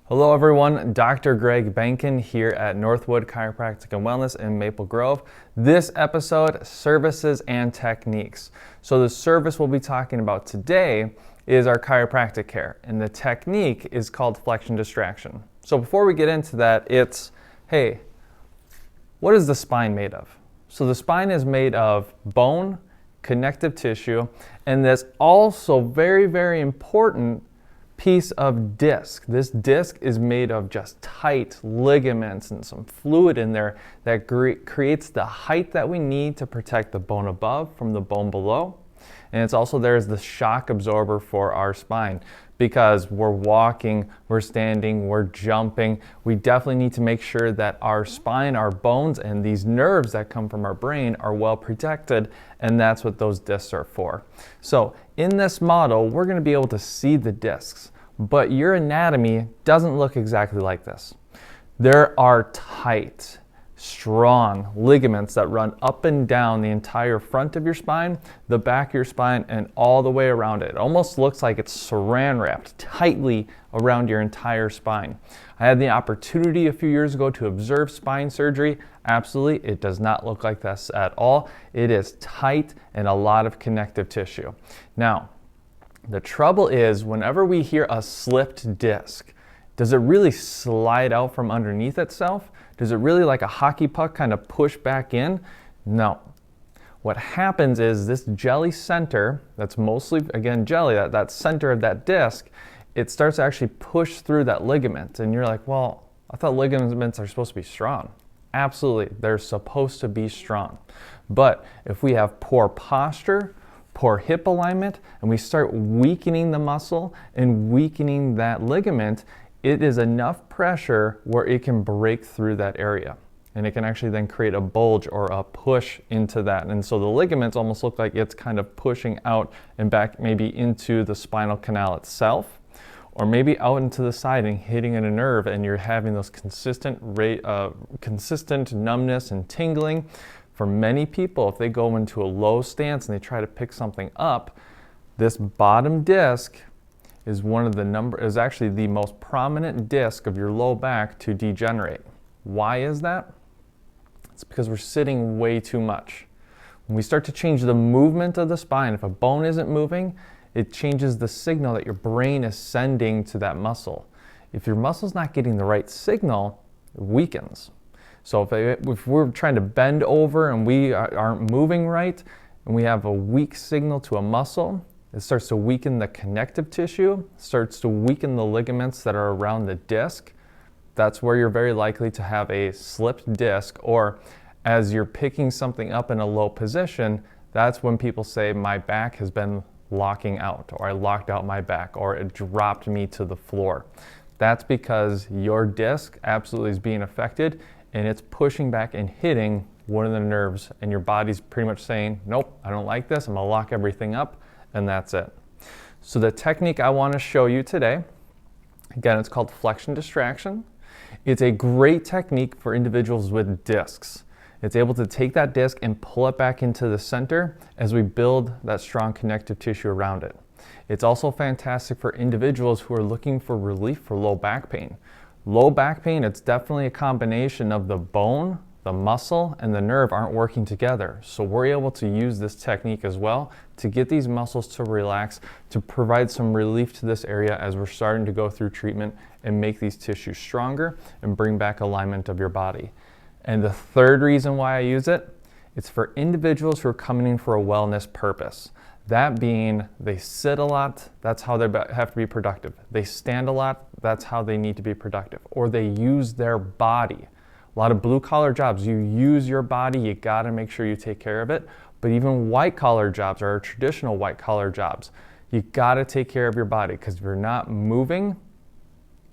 Hello everyone, Dr. Greg Benkin here at Northwood Chiropractic and Wellness in Maple Grove. This episode, services and techniques. So the service we'll be talking about today is our chiropractic care, and the technique is called flexion distraction. So before we get into that, it's, hey, what is the spine made of? So the spine is made of bone, connective tissue, and this also very, very important piece of disc. This disc is made of just tight ligaments and some fluid in there that creates the height that we need to protect the bone above from the bone below. And it's also there as the shock absorber for our spine, because we're walking, we're standing, we're jumping. We definitely need to make sure that our spine, our bones, and these nerves that come from our brain are well protected, and that's what those discs are for. So in this model, we're going to be able to see the discs, but your anatomy doesn't look exactly like this. There are tight, strong ligaments that run up and down the entire front of your spine, the back of your spine, and all the way around it. It almost looks like it's saran wrapped tightly around your entire spine. I had the opportunity a few years ago to observe spine surgery. Absolutely, it does not look like this at all. It is tight and a lot of connective tissue. Now, the trouble is whenever we hear a slipped disc, does it really slide out from underneath itself? Does it really, like a hockey puck, kind of push back in? No. What happens is this jelly center, that's mostly, again, jelly, that center of that disc, it starts to actually push through that ligament. And you're like, well, I thought ligaments are supposed to be strong. Absolutely, they're supposed to be strong. But if we have poor posture, poor hip alignment, and we start weakening the muscle and weakening that ligament, it is enough pressure where it can break through that area, and it can actually then create a bulge or a push into that. And so the ligaments almost look like it's kind of pushing out and back, maybe into the spinal canal itself, or maybe out into the side and hitting in a nerve, and you're having those consistent numbness and tingling. For many people, if they go into a low stance and they try to pick something up, this bottom disc is is actually the most prominent disc of your low back to degenerate. Why is that? It's because we're sitting way too much. When we start to change the movement of the spine, if a bone isn't moving, it changes the signal that your brain is sending to that muscle. If your muscle's not getting the right signal, it weakens. So if we're trying to bend over and we aren't moving right, and we have a weak signal to a muscle, it starts to weaken the connective tissue, starts to weaken the ligaments that are around the disc. That's where you're very likely to have a slipped disc, or as you're picking something up in a low position, that's when people say, my back has been locking out, or I locked out my back, or it dropped me to the floor. That's because your disc absolutely is being affected, and it's pushing back and hitting one of the nerves, and your body's pretty much saying, nope, I don't like this, I'm gonna lock everything up, and that's it. So the technique I want to show you today, again, it's called flexion distraction. It's a great technique for individuals with discs. It's able to take that disc and pull it back into the center as we build that strong connective tissue around it. It's also fantastic for individuals who are looking for relief for low back pain. Low back pain, it's definitely a combination of the bone, the muscle, and the nerve aren't working together. So we're able to use this technique as well to get these muscles to relax, to provide some relief to this area as we're starting to go through treatment and make these tissues stronger and bring back alignment of your body. And the third reason why I use it, it's for individuals who are coming in for a wellness purpose. That being, they sit a lot, that's how they have to be productive. They stand a lot, that's how they need to be productive. Or they use their body. A lot of blue collar jobs, you use your body, you gotta make sure you take care of it. But even white collar jobs, or traditional white collar jobs, you gotta take care of your body, because if you're not moving,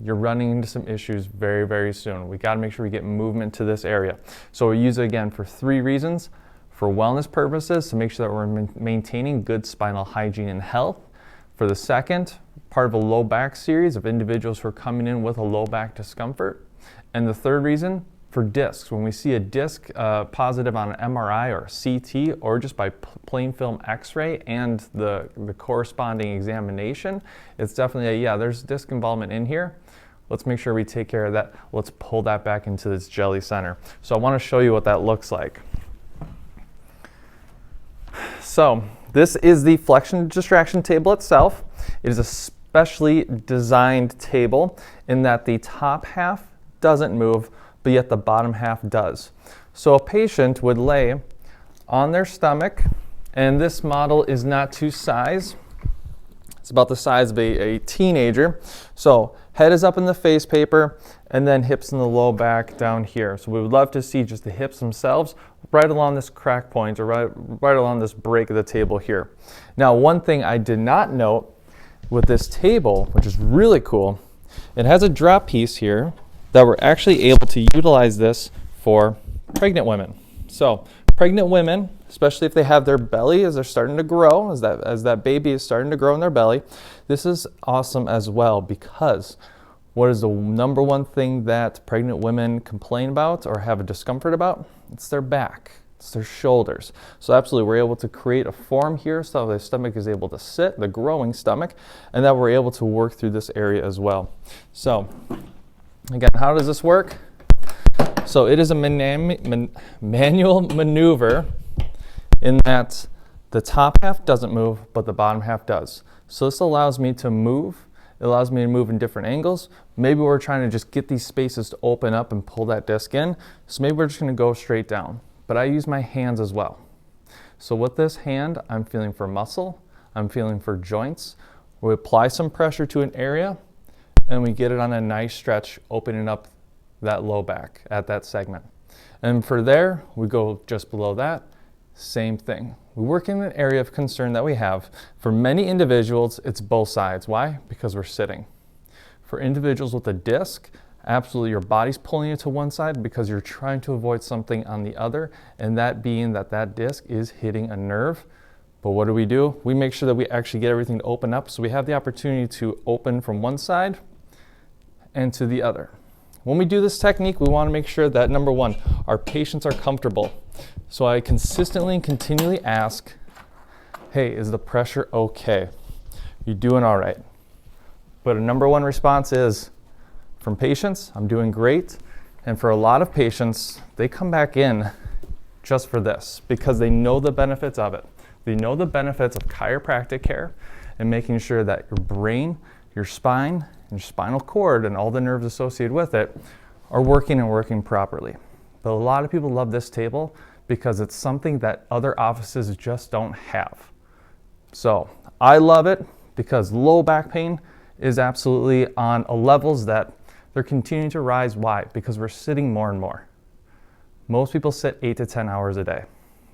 you're running into some issues very, very soon. We gotta make sure we get movement to this area. So we use it again for 3 reasons. For wellness purposes, to make sure that we're maintaining good spinal hygiene and health. For the second, part of a low back series of individuals who are coming in with a low back discomfort. And the third reason, for discs. When we see a disc positive on an MRI or CT, or just by plain film X-ray and the corresponding examination, it's definitely yeah, there's disc involvement in here. Let's make sure we take care of that. Let's pull that back into this jelly center. So I want to show you what that looks like. So this is the flexion distraction table itself. It is a specially designed table in that the top half doesn't move, but yet the bottom half does. So a patient would lay on their stomach, and this model is not to size. It's about the size of a teenager. So head is up in the face paper, and then hips in the low back down here. So we would love to see just the hips themselves right along this crack point, or right along this break of the table here. Now, one thing I did not note with this table, which is really cool, it has a drop piece here that we're actually able to utilize this for pregnant women. So pregnant women, especially if they have their belly as they're starting to grow, as that baby is starting to grow in their belly, this is awesome as well, because what is the number one thing that pregnant women complain about or have a discomfort about? It's their back, it's their shoulders. So absolutely, we're able to create a form here so the stomach is able to sit, the growing stomach, and that we're able to work through this area as well. So again, how does this work? So it is a manual maneuver in that the top half doesn't move, but the bottom half does. So this allows me to move. It allows me to move in different angles. Maybe we're trying to just get these spaces to open up and pull that disc in. So maybe we're just going to go straight down. But I use my hands as well. So with this hand, I'm feeling for muscle. I'm feeling for joints. We apply some pressure to an area, and we get it on a nice stretch, opening up that low back at that segment. And for there, we go just below that, same thing. We work in an area of concern that we have. For many individuals, it's both sides. Why? Because we're sitting. For individuals with a disc, absolutely your body's pulling you to one side because you're trying to avoid something on the other, and that being that disc is hitting a nerve. But what do? We make sure that we actually get everything to open up, so we have the opportunity to open from one side and to the other. When we do this technique, we want to make sure that, number one, our patients are comfortable. So I consistently and continually ask, hey, is the pressure okay? You doing all right? But a number one response is, from patients, I'm doing great. And for a lot of patients, they come back in just for this because they know the benefits of it. They know the benefits of chiropractic care and making sure that your brain, your spine, and your spinal cord and all the nerves associated with it are working and working properly. But a lot of people love this table because it's something that other offices just don't have. So I love it because low back pain is absolutely on a levels that they're continuing to rise. Why? Because we're sitting more and more. Most people sit 8 to 10 hours a day.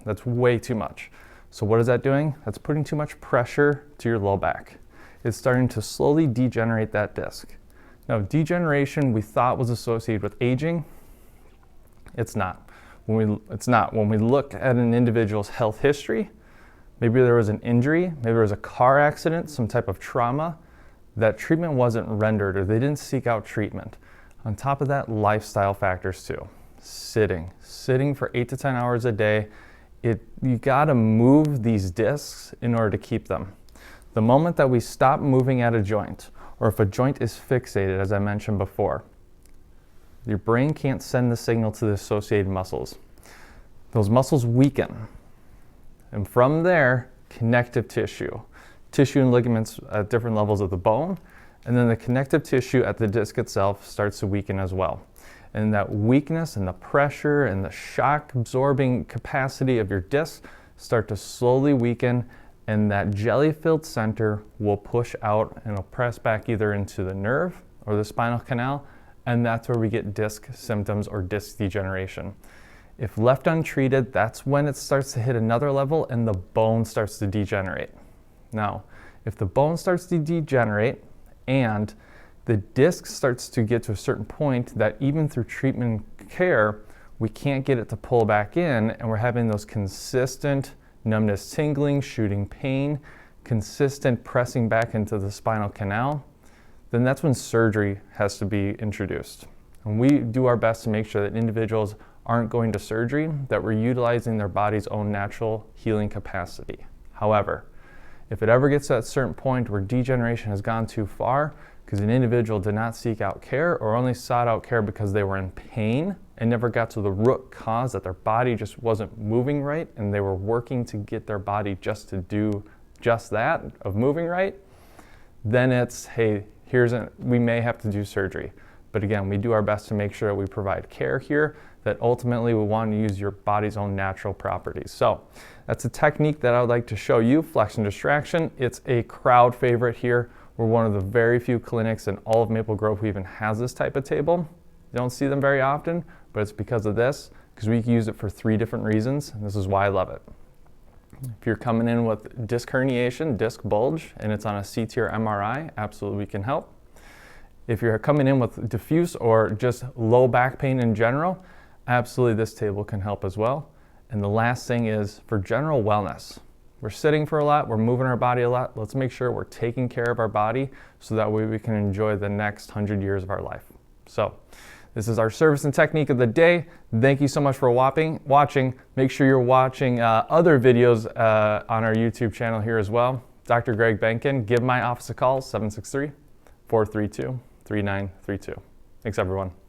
That's way too much. So what is that doing? That's putting too much pressure to your low back. It's starting to slowly degenerate that disc. Now, degeneration we thought was associated with aging. It's not. When we look at an individual's health history, maybe there was an injury, maybe there was a car accident, some type of trauma, that treatment wasn't rendered or they didn't seek out treatment. On top of that, lifestyle factors too. Sitting for 8 to 10 hours a day, you gotta move these discs in order to keep them. The moment that we stop moving at a joint, or if a joint is fixated, as I mentioned before, your brain can't send the signal to the associated muscles. Those muscles weaken. And from there, connective tissue and ligaments at different levels of the bone, and then the connective tissue at the disc itself starts to weaken as well. And that weakness and the pressure and the shock absorbing capacity of your disc start to slowly weaken, and that jelly-filled center will push out and it'll press back either into the nerve or the spinal canal, and that's where we get disc symptoms or disc degeneration. If left untreated, that's when it starts to hit another level and the bone starts to degenerate. Now, if the bone starts to degenerate and the disc starts to get to a certain point that even through treatment care, we can't get it to pull back in, and we're having those consistent numbness, tingling, shooting pain, consistent pressing back into the spinal canal, then that's when surgery has to be introduced. And we do our best to make sure that individuals aren't going to surgery, that we're utilizing their body's own natural healing capacity. However, if it ever gets to that certain point where degeneration has gone too far, because an individual did not seek out care or only sought out care because they were in pain and never got to the root cause that their body just wasn't moving right, and they were working to get their body just to do just that, of moving right, then it's, hey, we may have to do surgery. But again, we do our best to make sure that we provide care here, that ultimately we want to use your body's own natural properties. So that's a technique that I would like to show you, flexion distraction. It's a crowd favorite here. We're one of the very few clinics in all of Maple Grove who even has this type of table. You don't see them very often, but it's because of this, because we can use it for 3 different reasons, and this is why I love it. If you're coming in with disc herniation, disc bulge, and it's on a CT or MRI, absolutely we can help. If you're coming in with diffuse or just low back pain in general, absolutely this table can help as well. And the last thing is for general wellness. We're sitting for a lot, we're moving our body a lot. Let's make sure we're taking care of our body so that way we can enjoy the next 100 years of our life. So this is our service and technique of the day. Thank you so much for watching. Make sure you're watching other videos on our YouTube channel here as well. Dr. Greg Benkin. Give my office a call, 763-432-3932. Thanks, everyone.